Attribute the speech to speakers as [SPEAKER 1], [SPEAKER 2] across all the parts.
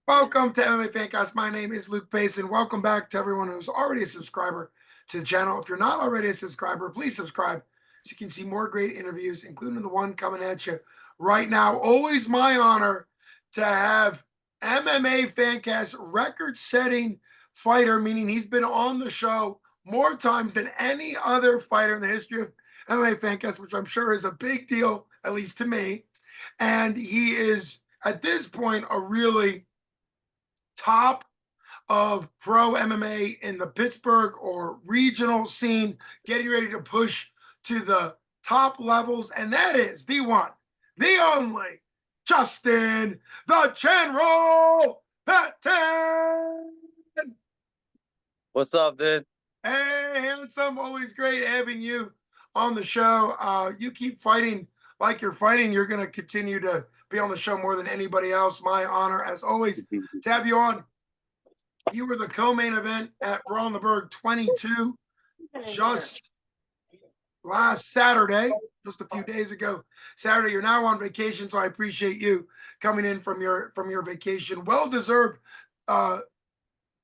[SPEAKER 1] Welcome to MMA Fancast. My name is Luke Pace, and welcome back to everyone who's already a subscriber to the channel. If you're not already a subscriber, please subscribe so you can see more great interviews, including the one coming at you right now. Always my honor to have MMA Fancast record-setting fighter, meaning he's been on the show more times than any other fighter in the history of MMA Fancast, which I'm sure is a big deal, at least to me. And he is, at this point, a really top of pro MMA in the Pittsburgh or regional scene, getting ready to push to the top levels. And that is the one, the only, Justin the General Patton.
[SPEAKER 2] What's up, dude?
[SPEAKER 1] Hey, handsome. Always great having you on the show. You keep fighting like you're fighting. You're going to continue to be on the show more than anybody else. My honor, as always, to have you on. You were the co-main event at Brawl in the Burgh 22 just last Saturday, just a few days ago. Saturday, you're now on vacation, so I appreciate you coming in from your vacation. Well-deserved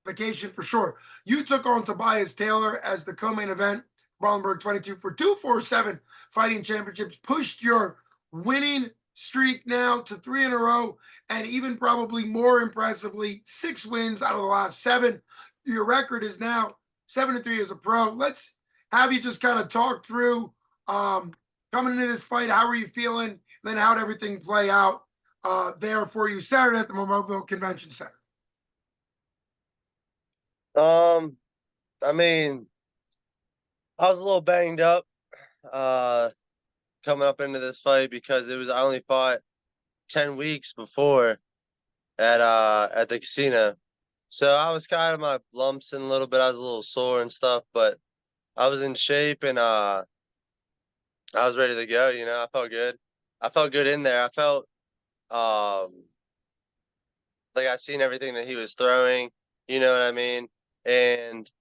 [SPEAKER 1] vacation for sure. You took on Tobias Taylor as the co-main event, Brawl in the Burgh 22 for 247 fighting championships, pushed your winning streak now to 3 in a row, and even probably more impressively, 6 wins out of the last 7. Your record is now 7-3 as a pro. Let's have you just kind of talk through coming into this fight. How are you feeling? And then how'd everything play out there for you Saturday at the Monroeville Convention Center?
[SPEAKER 2] I mean, I was a little banged up coming up into this fight because I only fought 10 weeks before at the casino. So I was kind of my lumps and a little bit. I was a little sore and stuff, but I was in shape and I was ready to go, I felt good. I felt good in there. I felt like I seen everything that he was throwing, you know what I mean? And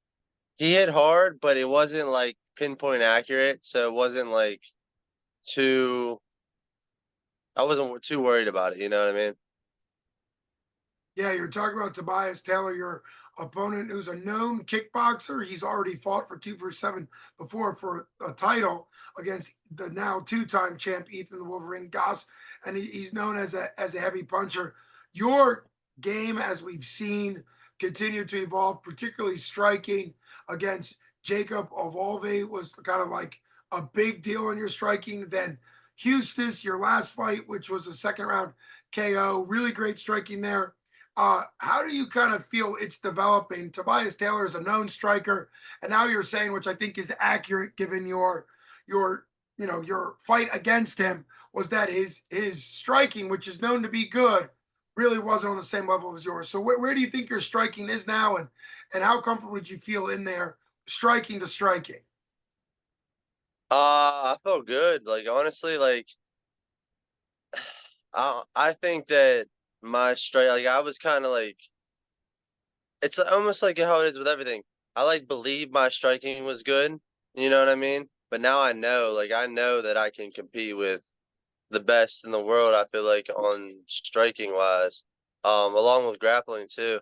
[SPEAKER 2] he hit hard, but it wasn't like pinpoint accurate, so it wasn't like I wasn't too worried about it, you know what I mean?
[SPEAKER 1] Yeah, you're talking about Tobias Taylor, your opponent, who's a known kickboxer. He's already fought for 247 before for a title against the now 2-time champ Ethan the Wolverine Goss, and he's known as a heavy puncher. Your game, as we've seen, continue to evolve, particularly striking against Jacob Ovalve was kind of like a big deal in your striking. Then Houston, your last fight, which was a second round KO, really great striking there. How do you kind of feel it's developing? Tobias Taylor is a known striker, and now you're saying, which I think is accurate given your your fight against him, was that his striking, which is known to be good, really wasn't on the same level as yours. So where do you think your striking is now, and how comfortable would you feel in there striking to striking?
[SPEAKER 2] I felt good. Like honestly, like I think that my strike, like I was kind of like, it's almost like how it is with everything. I like believe my striking was good, you know what I mean? But now I know that I can compete with the best in the world. I feel like on striking wise, along with grappling too.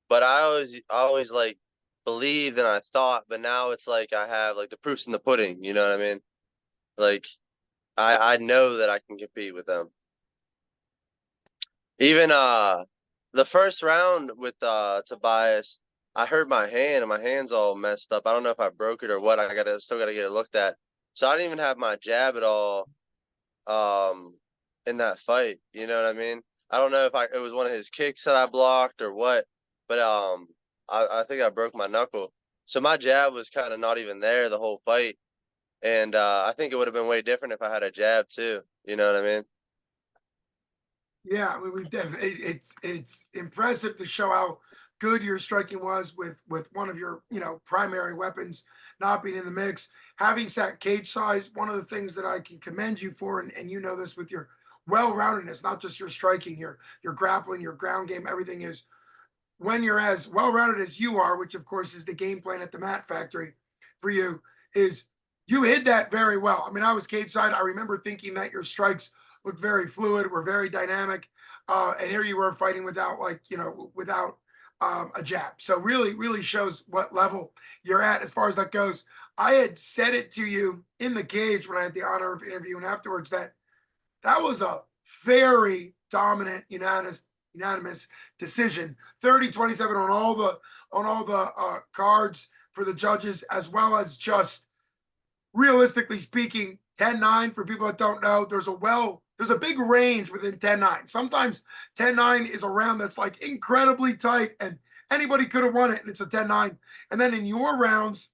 [SPEAKER 2] But I always like believed and I thought, but now it's like I have like the proofs in the pudding. You know what I mean? Like I know that I can compete with them. Even the first round with Tobias, I hurt my hand and my hand's all messed up. I don't know if I broke it or what. Still gotta get it looked at. So I didn't even have my jab at all in that fight. You know what I mean? I don't know if it was one of his kicks that I blocked or what, but I think I broke my knuckle. So my jab was kind of not even there the whole fight. And I think it would have been way different if I had a jab too. You know what I mean?
[SPEAKER 1] Yeah, I mean, we've definitely it's impressive to show how good your striking was with one of your primary weapons not being in the mix. Having sat cage size, one of the things that I can commend you for, and you know this with your well-roundedness, not just your striking, your grappling, your ground game, everything is when you're as well-rounded as you are, which of course is the game plan at the Mat Factory for you, is you hit that very well. I mean, I was cage side. I remember thinking that your strikes looked very fluid, were very dynamic. and here you were fighting without, like, without a jab. So really shows what level you're at as far as that goes. I had said it to you in the cage when I had the honor of interviewing afterwards that that was a very dominant unanimous decision. 30-27 on all the cards for the judges, as well as just realistically speaking, 10-9 for people that don't know, there's a big range within 10-9. Sometimes 10-9 is a round that's like incredibly tight and anybody could have won it and it's a 10-9. And then in your rounds,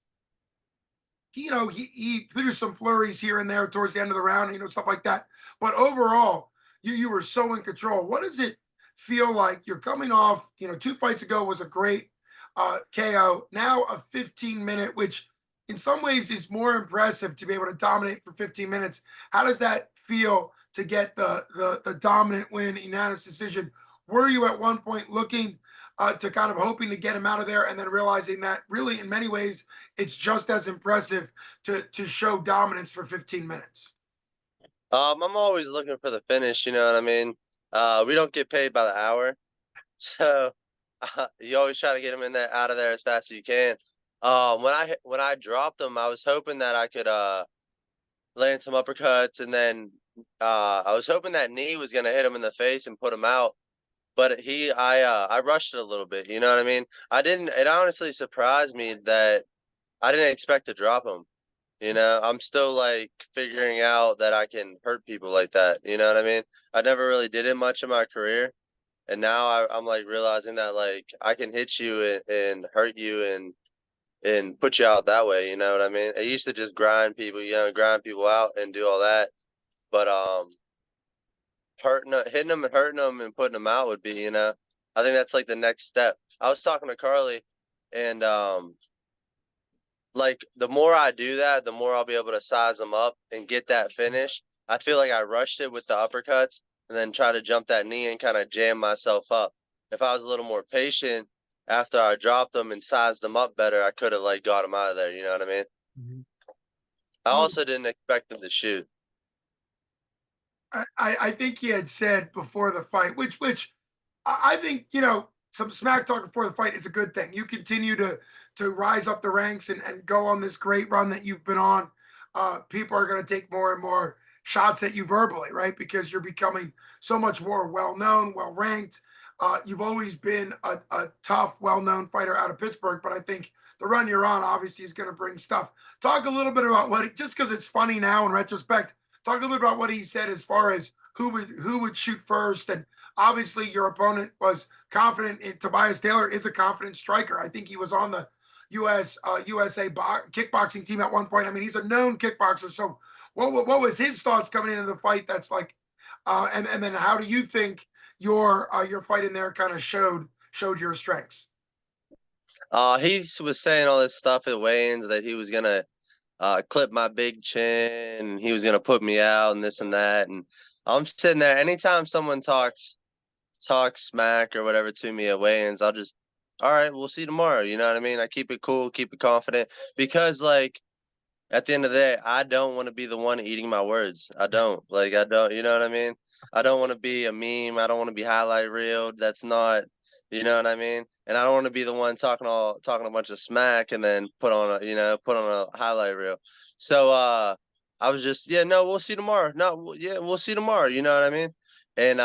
[SPEAKER 1] he threw some flurries here and there towards the end of the round, stuff like that. But overall, you were so in control. What does it feel like? You're coming off, 2 fights ago was a great KO. Now a 15-minute, which in some ways is more impressive to be able to dominate for 15 minutes. How does that feel to get the dominant win, unanimous decision? Were you at one point looking to kind of hoping to get him out of there and then realizing that really in many ways it's just as impressive to show dominance for 15 minutes?
[SPEAKER 2] I'm always looking for the finish, you know what I mean? We don't get paid by the hour, so you always try to get them in there out of there as fast as you can. When I dropped them, I was hoping that I could land some uppercuts, and then I was hoping that knee was gonna hit him in the face and put him out. But I rushed it a little bit. You know what I mean? I didn't. It honestly surprised me that I didn't expect to drop him. I'm still like figuring out that I can hurt people like that. You know what I mean? I never really did it much in my career, and now I'm like realizing that like I can hit you and hurt you and put you out that way. You know what I mean? I used to just grind people, grind people out and do all that. But hitting them and hurting them and putting them out would be, I think that's like the next step. I was talking to Carly, and like the more I do that, the more I'll be able to size them up and get that finish. I feel like I rushed it with the uppercuts and then try to jump that knee and kind of jam myself up. If I was a little more patient after I dropped them and sized them up better, I could have like got them out of there. You know what I mean?
[SPEAKER 1] Mhm.
[SPEAKER 2] I
[SPEAKER 1] Well,
[SPEAKER 2] also didn't expect them to shoot.
[SPEAKER 1] I think he had said before the fight, which I think some smack talk before the fight is a good thing. You continue to rise up the ranks and go on this great run that you've been on. People are going to take more and more shots at you verbally, right? Because you're becoming so much more well known, well ranked. You've always been a tough, well known fighter out of Pittsburgh, but I think the run you're on obviously is going to bring stuff. Talk a little bit about just because it's funny now in retrospect. Talk a little bit about what he said as far as who would shoot first, and obviously your opponent was confident. Tobias Taylor is a confident striker. I think he was on the USA kickboxing team at one point. I mean, he's a known kickboxer. So what was his thoughts coming into the fight? That's like, and then how do you think your fight in there kind of showed your strengths?
[SPEAKER 2] He was saying all this stuff at weigh-ins that he was gonna clip my big chin and he was gonna put me out and this and that. And I'm sitting there. Anytime someone talks smack or whatever to me at weigh-ins, I'll just, all right, we'll see tomorrow. You know what I mean? I keep it cool, keep it confident, because like at the end of the day, I don't want to be the one eating my words. I don't, you know what I mean? I don't want to be a meme. I don't want to be highlight reel. That's not, you know what I mean? And I don't want to be the one talking a bunch of smack and then put on a highlight reel. So I was just, yeah, no, we'll see tomorrow. No, yeah, we'll see tomorrow. You know what I mean? And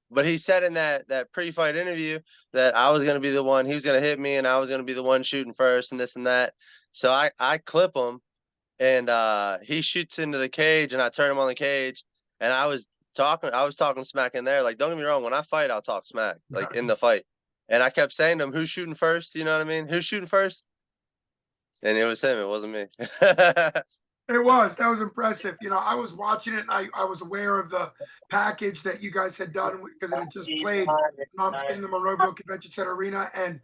[SPEAKER 2] but he said in that pre-fight interview that I was gonna be the one, he was gonna hit me, and I was gonna be the one shooting first, and this and that. So I clip him, and he shoots into the cage, and I turn him on the cage, and I was talking smack in there. Like, don't get me wrong, when I fight, I'll talk smack, like in the fight. And I kept saying to him, "Who's shooting first?" You know what I mean? Who's shooting first? And it was him. It wasn't me.
[SPEAKER 1] That was impressive. I was watching it and I was aware of the package that you guys had done because it had just played in the Monroeville Convention Center arena. And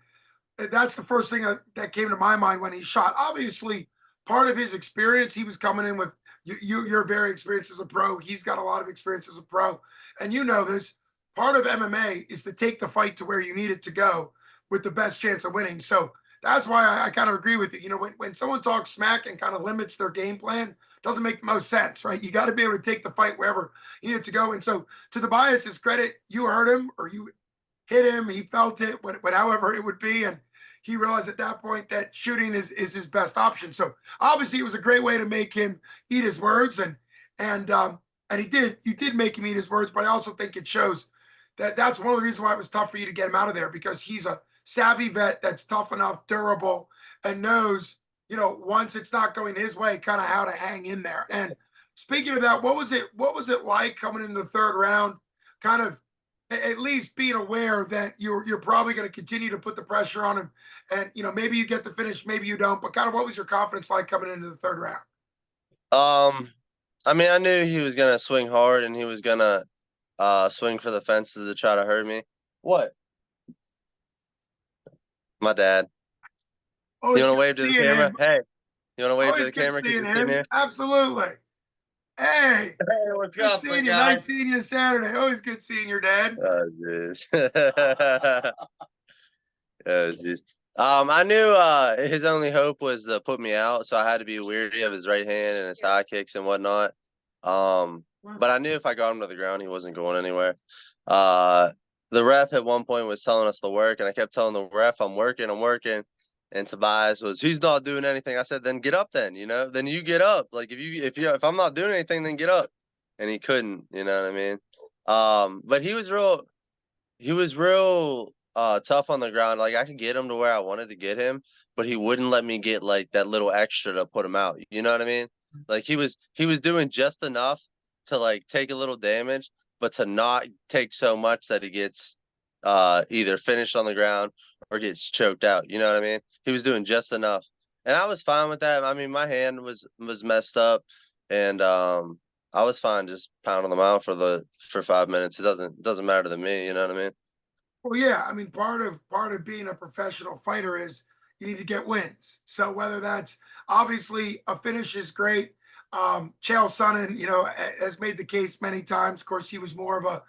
[SPEAKER 1] that's the first thing that came to my mind when he shot. Obviously, part of his experience, he was coming in with you're very experienced as a pro. He's got a lot of experience as a pro. And you know this, part of MMA is to take the fight to where you need it to go with the best chance of winning. So that's why I kind of agree with you. When someone talks smack and kind of limits their game plan doesn't make the most sense, right? You got to be able to take the fight wherever you need it to go. And so, to the bias's credit, you hurt him or you hit him. He felt it, however it would be, and he realized at that point that shooting is his best option. So obviously, it was a great way to make him eat his words, and and he did. You did make him eat his words, but I also think it shows that that's one of the reasons why it was tough for you to get him out of there, because he's a savvy vet that's tough enough, durable, and knows, once it's not going his way, kind of how to hang in there. And speaking of that, what was it? What was it like coming in the third round? Kind of at least being aware that you're probably going to continue to put the pressure on him, and maybe you get the finish, maybe you don't. But kind of what was your confidence like coming into the third round?
[SPEAKER 2] Um, I mean, I knew he was gonna swing hard and he was gonna swing for the fences to try to hurt me. What? My dad. You
[SPEAKER 1] Always
[SPEAKER 2] want to
[SPEAKER 1] good
[SPEAKER 2] wave to the
[SPEAKER 1] seeing
[SPEAKER 2] camera?
[SPEAKER 1] him.
[SPEAKER 2] Hey, you want to wave to
[SPEAKER 1] Always
[SPEAKER 2] the
[SPEAKER 1] good
[SPEAKER 2] camera because
[SPEAKER 1] seeing
[SPEAKER 2] you're sitting
[SPEAKER 1] him.
[SPEAKER 2] here?
[SPEAKER 1] Absolutely. Hey,
[SPEAKER 2] Hey, what's
[SPEAKER 1] good
[SPEAKER 2] up, big
[SPEAKER 1] seeing you.
[SPEAKER 2] guy?
[SPEAKER 1] Nice seeing you Saturday. Always good seeing your dad.
[SPEAKER 2] Oh, jeez. Oh, jeez. I knew his only hope was to put me out, so I had to be weary of his right hand and his high kicks and whatnot. But I knew if I got him to the ground, he wasn't going anywhere. Uh, the ref at one point was telling us to work, and I kept telling the ref, I'm working, I'm working. And Tobias was, he's not doing anything. I said, then get up then, then you get up. Like if I'm not doing anything, then get up. And he couldn't, you know what I mean? But he was real tough on the ground. Like I could get him to where I wanted to get him, but he wouldn't let me get like that little extra to put him out. You know what I mean? Like he was doing just enough to like take a little damage, but to not take so much that he gets either finished on the ground or gets choked out. You know what I mean? He was doing just enough. And I was fine with that. I mean, my hand was messed up, and I was fine just pounding them out for 5 minutes. It doesn't matter to me, you know what I mean?
[SPEAKER 1] Well, yeah, I mean, part of being a professional fighter is you need to get wins. So whether that's obviously a finish is great. Chael Sonnen, has made the case many times. Of course, he was more of a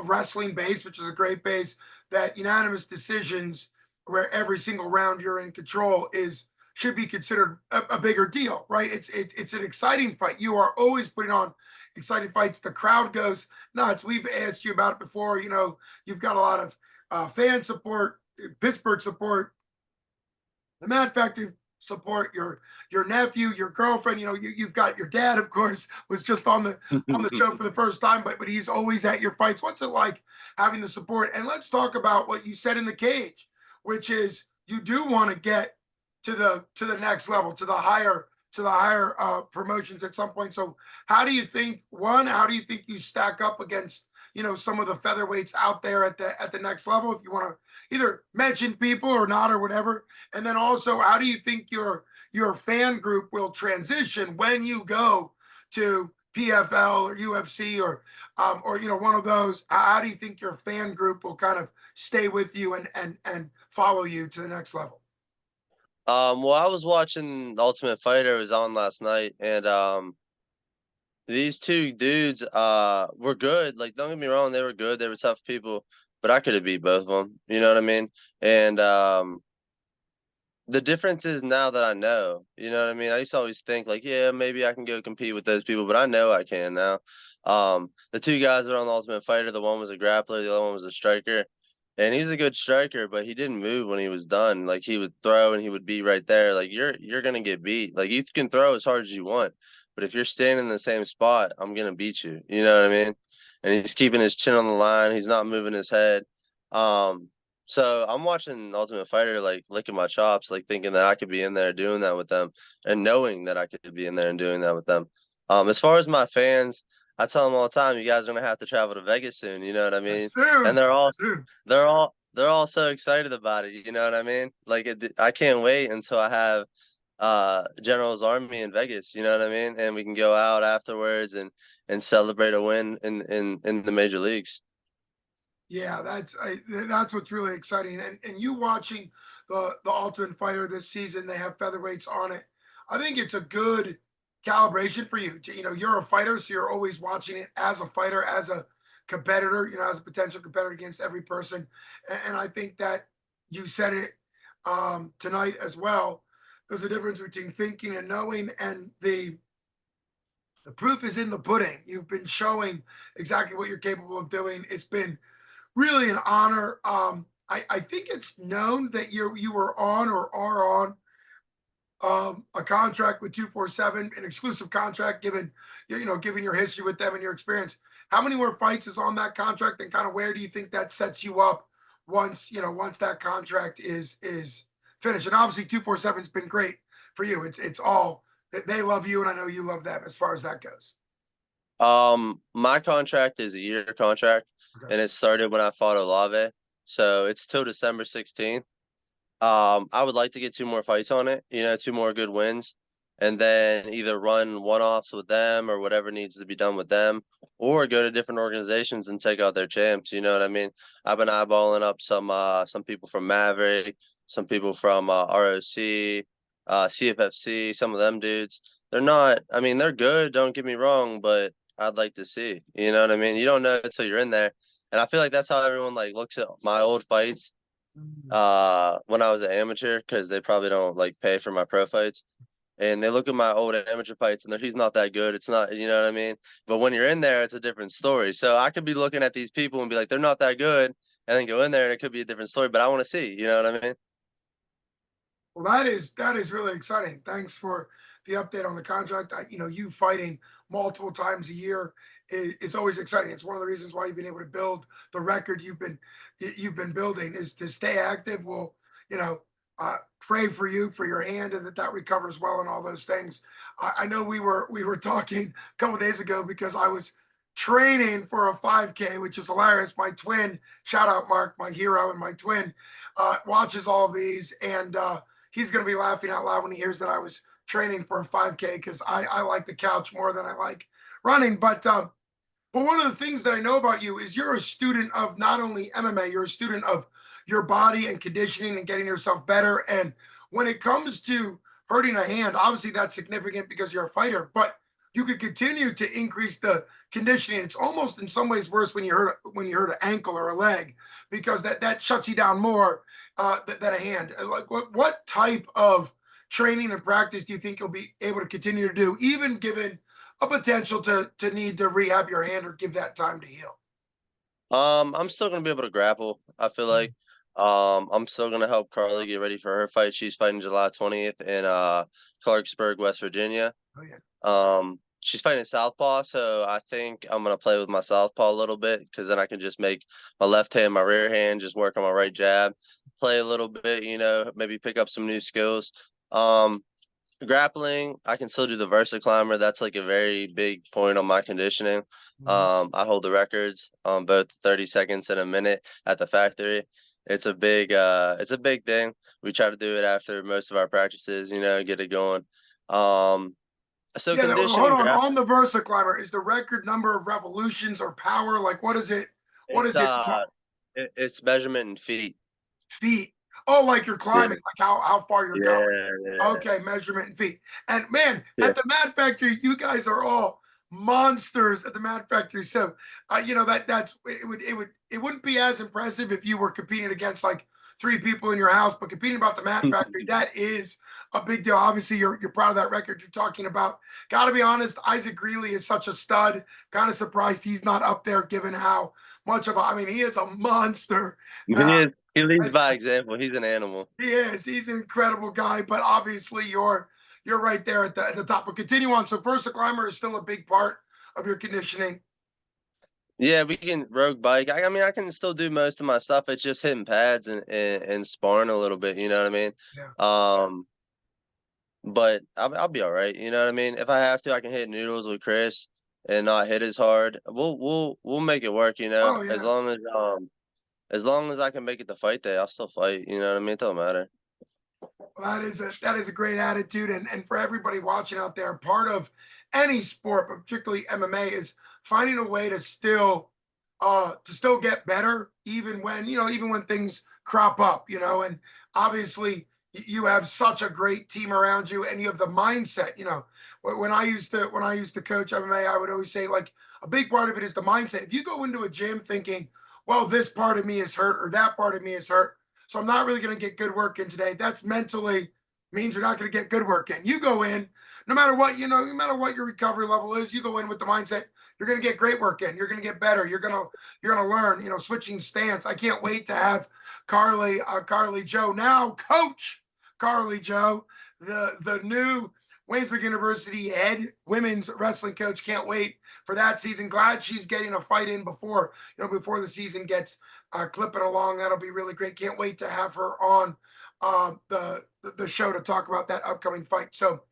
[SPEAKER 1] wrestling base, which is a great base. That unanimous decisions, where every single round you're in control, is should be considered a bigger deal, right? It's an exciting fight. You are always putting on exciting fights. The crowd goes nuts. We've asked you about it before. You've got a lot of fan support, Pittsburgh support, the Mad Factory support, your nephew, your girlfriend. You've got your dad, of course, was just on the show for the first time, but he's always at your fights. What's it like having the support? And let's talk about what you said in the cage, which is you do want to get to the next level, to the higher promotions at some point. So how do you think you stack up against some of the featherweights out there at the next level, if you want to either mention people or not or whatever? And then also, how do you think your fan group will transition when you go to PFL or UFC or one of those? How do you think your fan group will kind of stay with you and follow you to the next level?
[SPEAKER 2] Well, I was watching The Ultimate Fighter. It was on last night, and these two dudes were good. Like, don't get me wrong, they were good. They were tough people, but I could have beat both of them. You know what I mean? And the difference is now that I know. You know what I mean? I used to always think like, yeah, maybe I can go compete with those people, but I know I can now. The two guys that are on The Ultimate Fighter, the one was a grappler, the other one was a striker. And he's a good striker, but he didn't move when he was done. Like he would throw and he would be right there. Like you're gonna get beat. Like you can throw as hard as you want, but if you're standing in the same spot, I'm gonna beat you. You know what I mean? And he's keeping his chin on the line. He's not moving his head. Um, so I'm watching Ultimate Fighter, like licking my chops, like thinking that I could be in there doing that with them, and knowing that I could be in there and doing that with them. As far as my fans, I tell them all the time, you guys are gonna have to travel to Vegas soon. You know what I mean? And
[SPEAKER 1] Soon, soon.
[SPEAKER 2] they're all so excited about it. You know what I mean? Like I can't wait until I have General's Army in Vegas. You know what I mean? And we can go out afterwards and celebrate a win in the major leagues.
[SPEAKER 1] Yeah, that's what's really exciting. And you watching the Ultimate Fighter this season, they have featherweights on it. I think it's a good calibration for you. You're a fighter, so you're always watching it as a fighter, as a competitor, as a potential competitor against every person. And I think that you said it tonight as well. There's a difference between thinking and knowing, and The proof is in the pudding. You've been showing exactly what you're capable of doing. It's been really an honor. I think it's known that you were on or are on a contract with 247, an exclusive contract, given given your history with them and your experience. How many more fights is on that contract, and kind of where do you think that sets you up once once that contract is finished? And obviously 247's been great for you. It's all they love you, and I know you love them as far as that goes.
[SPEAKER 2] My contract is a year contract,
[SPEAKER 1] Okay.
[SPEAKER 2] and it started when I fought Olave, so it's till December 16th. I would like to get two more fights on it, two more good wins, and then either run one-offs with them or whatever needs to be done with them, or go to different organizations and take out their champs. You know what I mean? I've been eyeballing up some people from Maverick, some people from ROC, CFFC, some of them dudes. They're not, I mean, they're good, don't get me wrong, but I'd like to see. You know what I mean? You don't know until you're in there. And I feel like that's how everyone like looks at my old fights
[SPEAKER 1] Mm.
[SPEAKER 2] when I was an amateur, because they probably don't like pay for my pro fights, and they look at my old amateur fights and he's not that good. It's not, you know what I mean? But when you're in there, it's a different story. So I could be looking at these people and be like, they're not that good, and then go in there and it could be a different story, but I want to see, you know what I mean?
[SPEAKER 1] Well, that is really exciting. Thanks for the update on the contract. You fighting multiple times a year is always exciting. It's one of the reasons why you've been able to build the record you've been building is to stay active. We'll you know pray for you for your hand and that recovers well and all those things. I know we were talking a couple days ago because I was training for a 5K, which is hilarious. My twin, shout out Mark, my hero, and my twin watches all of these and. He's going to be laughing out loud when he hears that I was training for a 5K because I like the couch more than I like running. But one of the things that I know about you is you're a student of not only MMA, you're a student of your body and conditioning and getting yourself better. And when it comes to hurting a hand, obviously that's significant because you're a fighter, but you could continue to increase the conditioning. It's almost in some ways worse when you hurt an ankle or a leg because that shuts you down more than a hand. Like what type of training and practice do you think you'll be able to continue to do, even given a potential to need to rehab your hand or give that time to heal?
[SPEAKER 2] I'm still gonna be able to grapple. I feel like I'm still gonna help Carly get ready for her fight. She's fighting July 20th in Clarksburg, West Virginia.
[SPEAKER 1] Oh yeah.
[SPEAKER 2] She's fighting southpaw, so I think I'm gonna play with my southpaw a little bit because then I can just make my left hand my rear hand, just work on my right jab, play a little bit, maybe pick up some new skills. Um, Grappling, I can still do the Versa climber. That's like a very big point on my conditioning.
[SPEAKER 1] Mhm.
[SPEAKER 2] I hold the records on both 30 seconds and a minute at the factory. It's a big thing. We try to do it after most of our practices, get it going. Um, so
[SPEAKER 1] Yeah, hold
[SPEAKER 2] conditioning,
[SPEAKER 1] on the Versa climber. Is the record number of revolutions or power? Like, what is it? What
[SPEAKER 2] it's
[SPEAKER 1] is it?
[SPEAKER 2] it's measurement in feet.
[SPEAKER 1] Feet. Oh, like you're
[SPEAKER 2] Yeah,
[SPEAKER 1] climbing, like how far you're going.
[SPEAKER 2] yeah, yeah,
[SPEAKER 1] Okay, measurement in feet. And man,
[SPEAKER 2] yeah.
[SPEAKER 1] at the Mad Factory, you guys are all monsters at the Mad Factory. So, it wouldn't be as impressive if you were competing against like three people in your house, but competing about the Mad Factory, that is a big deal. Obviously, you're proud of that record you're talking about. Got to be honest, Isaac Greeley is such a stud. Kind of surprised he's not up there, given how much of a, I mean, he is a monster. Uh,
[SPEAKER 2] He leads by example. He's an animal.
[SPEAKER 1] he is. He's an incredible guy, but obviously you're right there at the top. But continue on. So Versa climber is still a big part of your conditioning.
[SPEAKER 2] Yeah, we can rogue bike. I mean, I can still do most of my stuff. It's just hitting pads and sparring a little bit. You know what I mean?
[SPEAKER 1] Yeah.
[SPEAKER 2] Um, but I'll be all right. You know what I mean? If I have to, I can hit noodles with Chris and not hit as hard. We'll make it work.
[SPEAKER 1] Oh yeah.
[SPEAKER 2] As long as I can make it the fight day, I'll still fight. You know what I mean? It don't matter.
[SPEAKER 1] Well, that is a great attitude, and for everybody watching out there, part of any sport, but particularly MMA, is finding a way to still get better, even when even when things crop up, and obviously you have such a great team around you, and you have the mindset. When I used to coach MMA, I would always say like a big part of it is the mindset. If you go into a gym thinking, well, this part of me is hurt or that part of me is hurt, so I'm not really going to get good work in today. That's mentally means you're not going to get good work in. You go in no matter what, no matter what your recovery level is, you go in with the mindset you're going to get great work in. You're going to get better. You're going to learn. Switching stance. I can't wait to have Carly Joe now, Coach Carly Joe, the new Waynesburg University head women's wrestling coach. Can't wait for that season. Glad she's getting a fight in before before the season gets clipping along. That'll be really great. Can't wait to have her on the show to talk about that upcoming fight. So,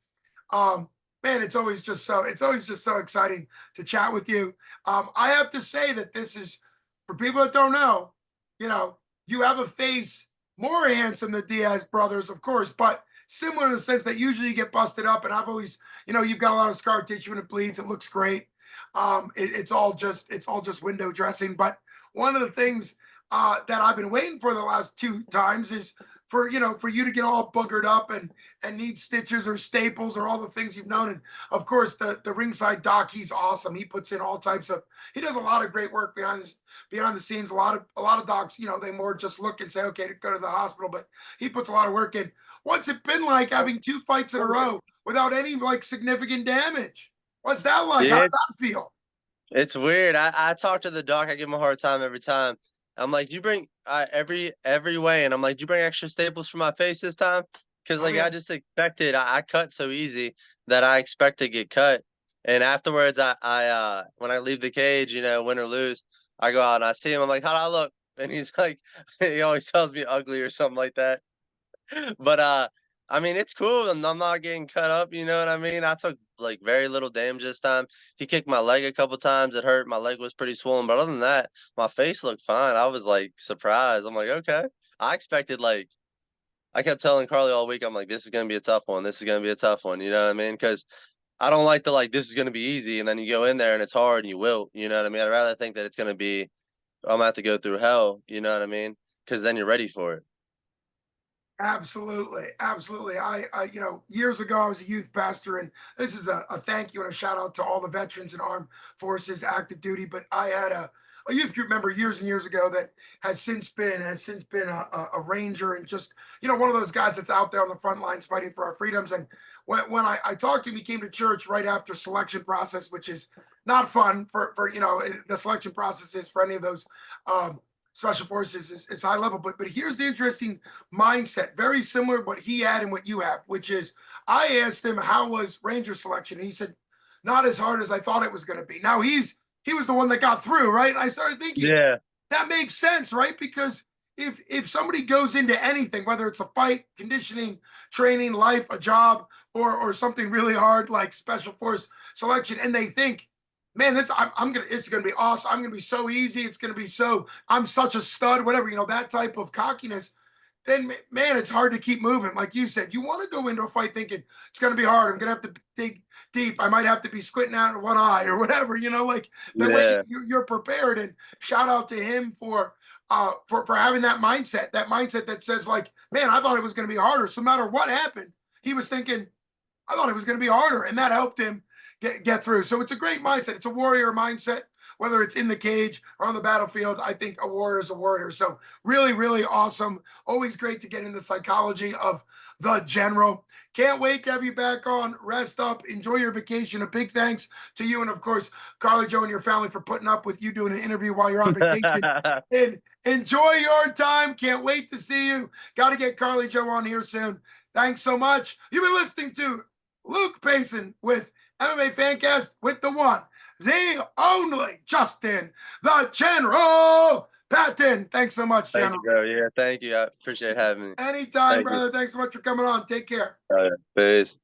[SPEAKER 1] man, it's always just so exciting to chat with you. I have to say that this is, for people that don't know, you have a face more handsome than Diaz brothers, of course, but similar in the sense that usually you get busted up, and I've always, you've got a lot of scar tissue and it bleeds. It looks great. It's all just window dressing. But one of the things that I've been waiting for the last 2 times is for you to get all boogered up and need stitches or staples or all the things you've known. And of course, the ringside doc, he's awesome. He puts in all types of, he does a lot of great work behind the scenes. A lot of docs, they more just look and say, okay, to go to the hospital, but he puts a lot of work in. What's it been like having 2 fights in a row without any significant damage? What's that like? How
[SPEAKER 2] Yeah,
[SPEAKER 1] does that feel?
[SPEAKER 2] it's weird. I talk to the doc. I give him a hard time every time. I'm like, you bring every way, and I'm like, you bring extra staples for my face this time? Because
[SPEAKER 1] Oh yeah.
[SPEAKER 2] I just expected. I cut so easy that I expect to get cut. And afterwards, I when I leave the cage, win or lose, I go out and I see him. I'm like, how'd I look? And he's like, he always tells me ugly or something like that. But I mean, it's cool. And I'm not getting cut up. You know what I mean? I took very little damage this time. He kicked my leg a couple times. It hurt. My leg was pretty swollen. But other than that, my face looked fine. I was surprised. I'm like, okay. I expected I kept telling Carly all week, I'm like, this is gonna be a tough one. This is gonna be a tough one. You know what I mean? Because I don't like to this is gonna be easy, and then you go in there and it's hard and you wilt. You know what I mean? I'd rather think that it's gonna be I'm gonna have to go through hell. You know what I mean? Because then you're ready for it.
[SPEAKER 1] Absolutely, absolutely. Years ago, I was a youth pastor, and this is a thank you and a shout out to all the veterans and armed forces, active duty. But I had a youth group member years and years ago that has since been a ranger, and just one of those guys that's out there on the front lines fighting for our freedoms. And when I talked to him, he came to church right after selection process, which is not fun for the selection process is for any of those. Special forces is high level, but here's the interesting mindset, very similar to what he had and what you have, which is I asked him how was Ranger selection, and he said not as hard as I thought it was going to be. Now he was the one that got through, right? And I started thinking
[SPEAKER 2] Yeah.
[SPEAKER 1] that makes sense, right? Because if somebody goes into anything, whether it's a fight, conditioning, training, life, a job, or something really hard like special force selection, and they think, man, it's gonna be awesome. I'm gonna be so easy. It's gonna be I'm such a stud, whatever, that type of cockiness. Then man, it's hard to keep moving. Like you said, you want to go into a fight thinking it's gonna be hard. I'm gonna have to dig deep. I might have to be squinting out one eye or whatever, that way
[SPEAKER 2] Yeah.
[SPEAKER 1] you're prepared. And shout out to him for having that mindset that says man, I thought it was gonna be harder. So no matter what happened, he was thinking, I thought it was going to be harder, and that helped him get through. So it's a great mindset. It's a warrior mindset, whether it's in the cage or on the battlefield. I think a warrior is a warrior. So really, really awesome. Always great to get in the psychology of the general. Can't wait to have you back on. Rest up. Enjoy your vacation. A big thanks to you and, of course, Carly Joe and your family for putting up with you doing an interview while you're on vacation. And enjoy your time. Can't wait to see you. Got to get Carly Joe on here soon. Thanks so much. You've been listening to Luke Payson with MMA Fancast with the one, the only Justin, the General Patton. Thanks so much,
[SPEAKER 2] Thank
[SPEAKER 1] General.
[SPEAKER 2] you, bro. Yeah, thank you. I appreciate having me.
[SPEAKER 1] Anytime,
[SPEAKER 2] Thank you.
[SPEAKER 1] brother. Thanks so much for coming on. Take care.
[SPEAKER 2] All right. Peace.